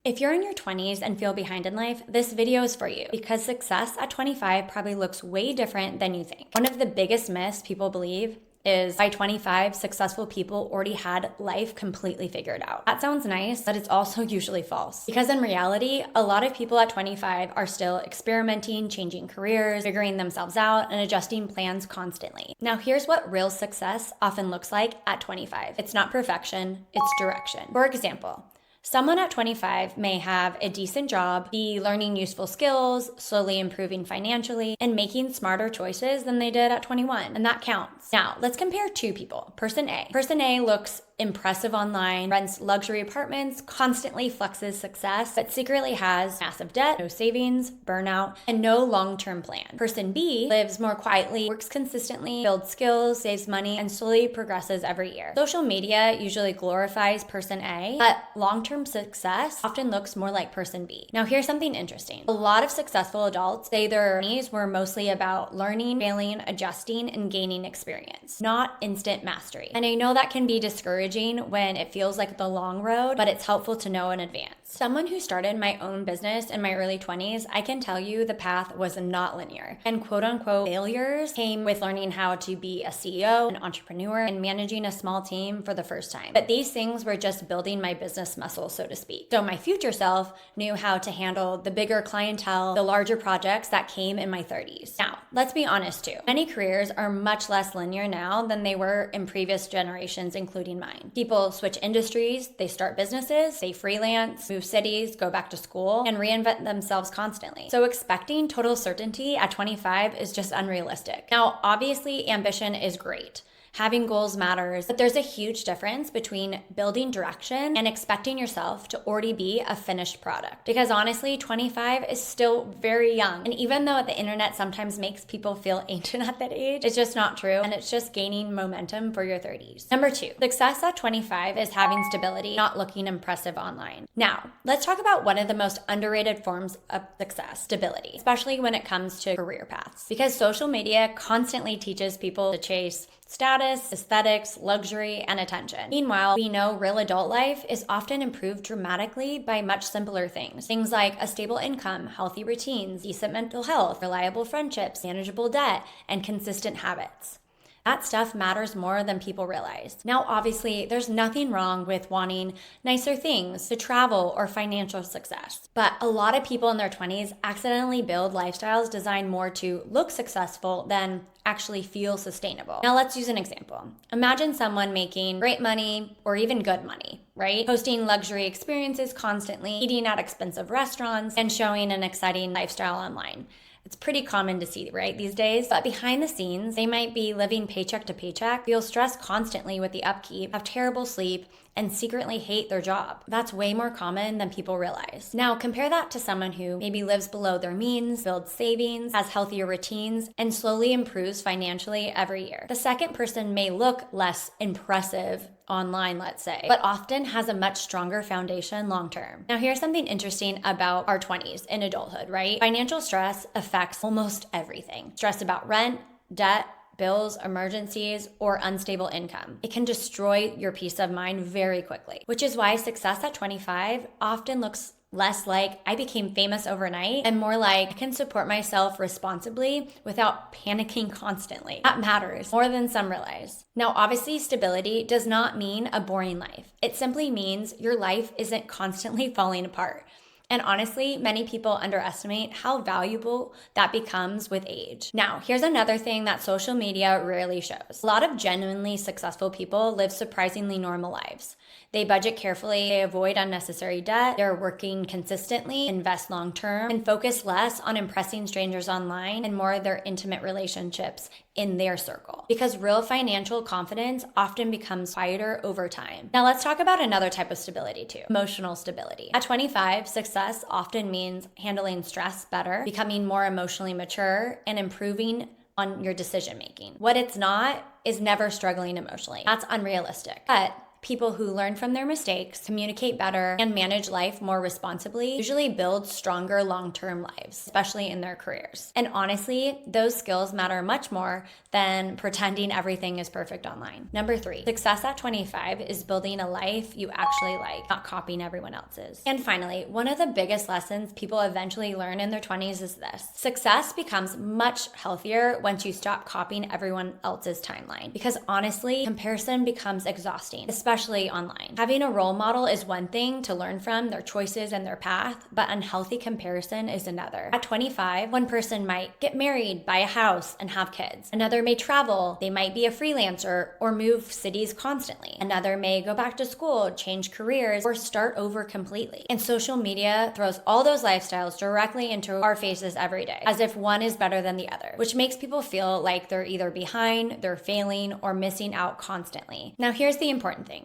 If you're in your 20s and feel behind in life, this video is for you because success at 25 probably looks way different than you think. One of the biggest myths people believe is by 25, successful people already had life completely figured out. That sounds nice, but it's also usually false. Because in reality, a lot of people at 25 are still experimenting, changing careers, figuring themselves out, and adjusting plans constantly. Now, here's what real success often looks like at 25. It's not perfection, it's direction. For example, someone at 25 may have a decent job, be learning useful skills, slowly improving financially, and making smarter choices than they did at 21, and that counts. Now, let's compare two people. Person A. Person A looks impressive online, rents luxury apartments, constantly flexes success, but secretly has massive debt, no savings, burnout, and no long-term plan. Person B lives more quietly, works consistently, builds skills, saves money, and slowly progresses every year. Social media usually glorifies person A, but long-term success often looks more like person B. Now, here's something interesting. A lot of successful adults say their journeys were mostly about learning, failing, adjusting, and gaining experience, not instant mastery. And I know that can be discouraging when it feels like the long road, but it's helpful to know in advance. Someone who started my own business in my early 20s, I can tell you the path was not linear. And quote unquote failures came with learning how to be a CEO, an entrepreneur, and managing a small team for the first time. But these things were just building my business muscle, so to speak. So my future self knew how to handle the bigger clientele, the larger projects that came in my 30s. Now, let's be honest too. Many careers are much less linear now than they were in previous generations, including mine. People switch industries, they start businesses, they freelance, move cities, go back to school, and reinvent themselves constantly. So expecting total certainty at 25 is just unrealistic. Now, obviously, ambition is great. Having goals matters, but there's a huge difference between building direction and expecting yourself to already be a finished product. Because honestly, 25 is still very young. And even though the internet sometimes makes people feel ancient at that age, it's just not true. And it's just gaining momentum for your 30s. Number two, success at 25 is having stability, not looking impressive online. Now, let's talk about one of the most underrated forms of success, stability, especially when it comes to career paths. Because social media constantly teaches people to chase status, aesthetics, luxury, and attention. Meanwhile, we know real adult life is often improved dramatically by much simpler things. Things like a stable income, healthy routines, decent mental health, reliable friendships, manageable debt, and consistent habits. That stuff matters more than people realize. Now, obviously, there's nothing wrong with wanting nicer things, to travel, or financial success. But a lot of people in their 20s accidentally build lifestyles designed more to look successful than actually feel sustainable. Now, let's use an example. Imagine someone making great money or even good money, right? Hosting luxury experiences constantly, eating at expensive restaurants, and showing an exciting lifestyle online. It's pretty common to see, right, these days. But behind the scenes, they might be living paycheck to paycheck, feel stressed constantly with the upkeep, have terrible sleep, and secretly hate their job. That's way more common than people realize. Now, compare that to someone who maybe lives below their means, builds savings, has healthier routines, and slowly improves financially every year. The second person may look less impressive online, let's say, but often has a much stronger foundation long term. Now, here's something interesting about our 20s in adulthood, right? Financial stress affects almost everything. Stress about rent, debt, bills, emergencies, or unstable income. It can destroy your peace of mind very quickly, which is why success at 25 often looks less like I became famous overnight and more like I can support myself responsibly without panicking constantly. That matters more than some realize. Now, obviously, stability does not mean a boring life. It simply means your life isn't constantly falling apart. And honestly, many people underestimate how valuable that becomes with age. Now, here's another thing that social media rarely shows. A lot of genuinely successful people live surprisingly normal lives. They budget carefully, they avoid unnecessary debt, they're working consistently, invest long term, and focus less on impressing strangers online and more their intimate relationships in their circle. Because real financial confidence often becomes quieter over time. Now, let's talk about another type of stability too, emotional stability. At 25, success often means handling stress better, becoming more emotionally mature, and improving on your decision making. What it's not is never struggling emotionally. That's unrealistic. But People who learn from their mistakes, communicate better, and manage life more responsibly usually build stronger long-term lives, especially in their careers. And honestly, those skills matter much more than pretending everything is perfect online. Number 3, success at 25 is building a life you actually like, not copying everyone else's. And finally, one of the biggest lessons people eventually learn in their 20s is this: success becomes much healthier once you stop copying everyone else's timeline. Because honestly, comparison becomes exhausting, especially online. Having a role model is one thing to learn from, their choices and their path, but unhealthy comparison is another. At 25, one person might get married, buy a house, and have kids. Another may travel, they might be a freelancer, or move cities constantly. Another may go back to school, change careers, or start over completely. And social media throws all those lifestyles directly into our faces every day, as if one is better than the other, which makes people feel like they're either behind, they're failing, or missing out constantly. Now, here's the important thing.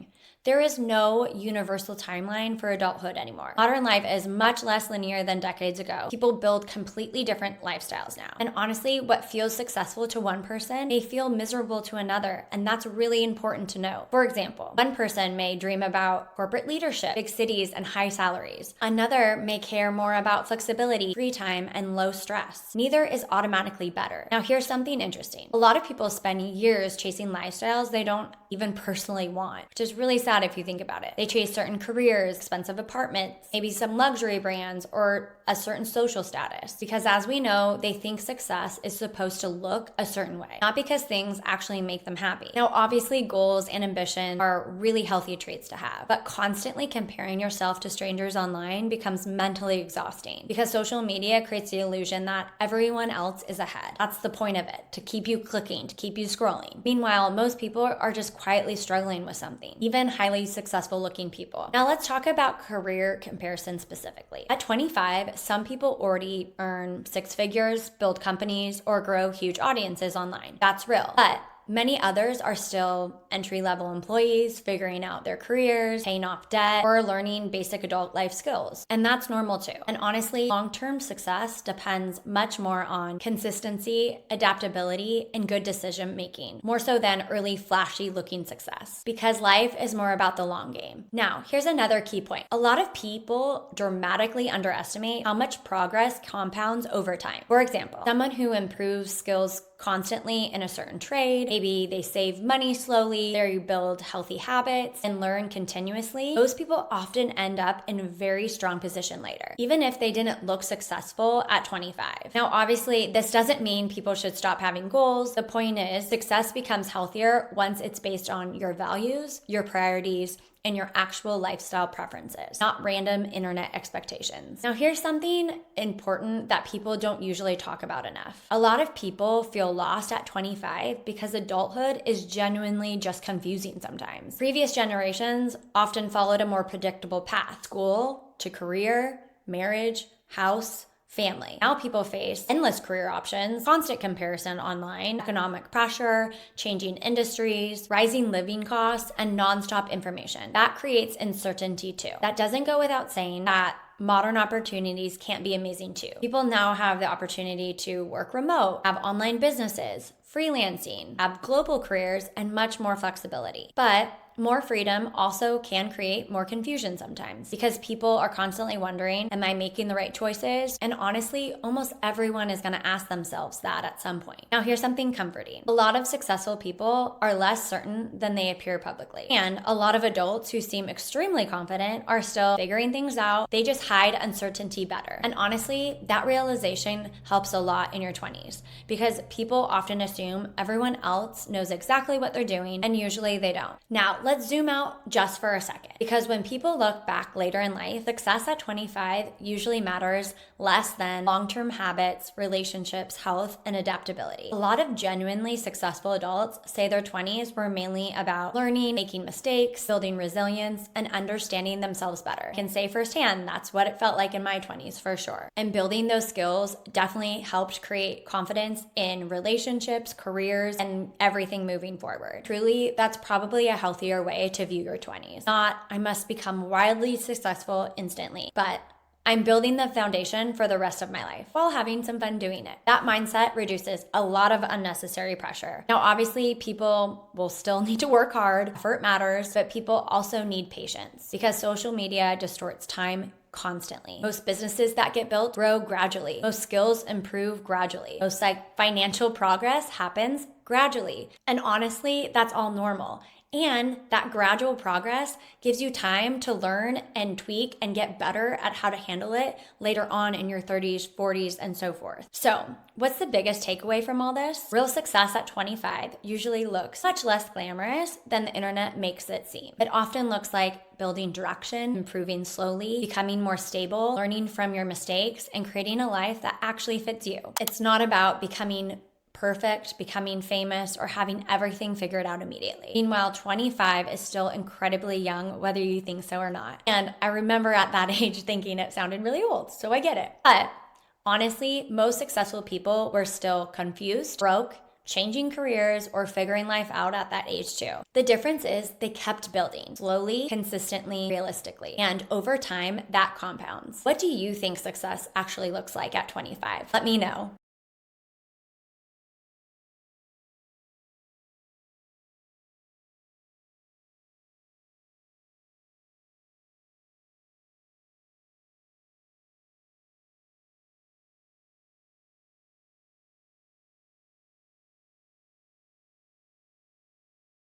There is no universal timeline for adulthood anymore. Modern life is much less linear than decades ago. People build completely different lifestyles now. And honestly, what feels successful to one person may feel miserable to another, and that's really important to know. For example, one person may dream about corporate leadership, big cities, and high salaries. Another may care more about flexibility, free time, and low stress. Neither is automatically better. Now, here's something interesting. A lot of people spend years chasing lifestyles they don't even personally want, which is really sad if you think about it. They chase certain careers, expensive apartments, maybe some luxury brands, or a certain social status. Because as we know, they think success is supposed to look a certain way, not because things actually make them happy. Now, obviously, goals and ambition are really healthy traits to have, but constantly comparing yourself to strangers online becomes mentally exhausting because social media creates the illusion that everyone else is ahead. That's the point of it, to keep you clicking, to keep you scrolling. Meanwhile, most people are just quietly struggling with something, even highly successful looking people. Now let's talk about career comparison specifically. At 25, some people already earn 6 figures, build companies, or grow huge audiences online. That's real. But many others are still entry-level employees, figuring out their careers, paying off debt, or learning basic adult life skills. And that's normal too. And honestly, long-term success depends much more on consistency, adaptability, and good decision-making, more so than early flashy-looking success. Because life is more about the long game. Now, here's another key point. A lot of people dramatically underestimate how much progress compounds over time. For example, someone who improves skills constantly in a certain trade, maybe they save money slowly, they build healthy habits, and learn continuously, those people often end up in a very strong position later, even if they didn't look successful at 25. Now, obviously, this doesn't mean people should stop having goals. The point is, success becomes healthier once it's based on your values, your priorities, and your actual lifestyle preferences, not random internet expectations. Now, here's something important that people don't usually talk about enough. A lot of people feel lost at 25 because adulthood is genuinely just confusing sometimes. Previous generations often followed a more predictable path: school to career, marriage, house, family. Now people face endless career options, constant comparison online, economic pressure, changing industries, rising living costs, and nonstop information. That creates uncertainty too. That doesn't go without saying that modern opportunities can't be amazing too. People now have the opportunity to work remote, have online businesses, freelancing, have global careers, and much more flexibility. But more freedom also can create more confusion sometimes because people are constantly wondering, am I making the right choices? And honestly, almost everyone is going to ask themselves that at some point. Now, here's something comforting. A lot of successful people are less certain than they appear publicly. And a lot of adults who seem extremely confident are still figuring things out. They just hide uncertainty better. And honestly, that realization helps a lot in your 20s because people often assume everyone else knows exactly what they're doing, and usually they don't. Now, let's zoom out just for a second, because when people look back later in life, success at 25 usually matters less than long-term habits, relationships, health, and adaptability. A lot of genuinely successful adults say their 20s were mainly about learning, making mistakes, building resilience, and understanding themselves better. I can say firsthand, that's what it felt like in my 20s for sure. And building those skills definitely helped create confidence in relationships, careers, and everything moving forward. Truly, that's probably a healthier way to view your 20s. Not, I must become wildly successful instantly, but I'm building the foundation for the rest of my life while having some fun doing it. That mindset reduces a lot of unnecessary pressure. Now, obviously, people will still need to work hard, effort matters, but people also need patience because social media distorts time constantly. Most businesses that get built grow gradually. Most skills improve gradually. Most financial progress happens gradually. And honestly, that's all normal. And that gradual progress gives you time to learn and tweak and get better at how to handle it later on in your 30s, 40s, and so forth. So, what's the biggest takeaway from all this? Real success at 25 usually looks much less glamorous than the internet makes it seem. It often looks like building direction, improving slowly, becoming more stable, learning from your mistakes, and creating a life that actually fits you. It's not about becoming perfect, becoming famous, or having everything figured out immediately. Meanwhile, 25 is still incredibly young, whether you think so or not. And I remember at that age thinking it sounded really old, so I get it. But honestly, most successful people were still confused, broke, changing careers, or figuring life out at that age too. The difference is they kept building slowly, consistently, realistically, and over time, that compounds. What do you think success actually looks like at 25? Let me know.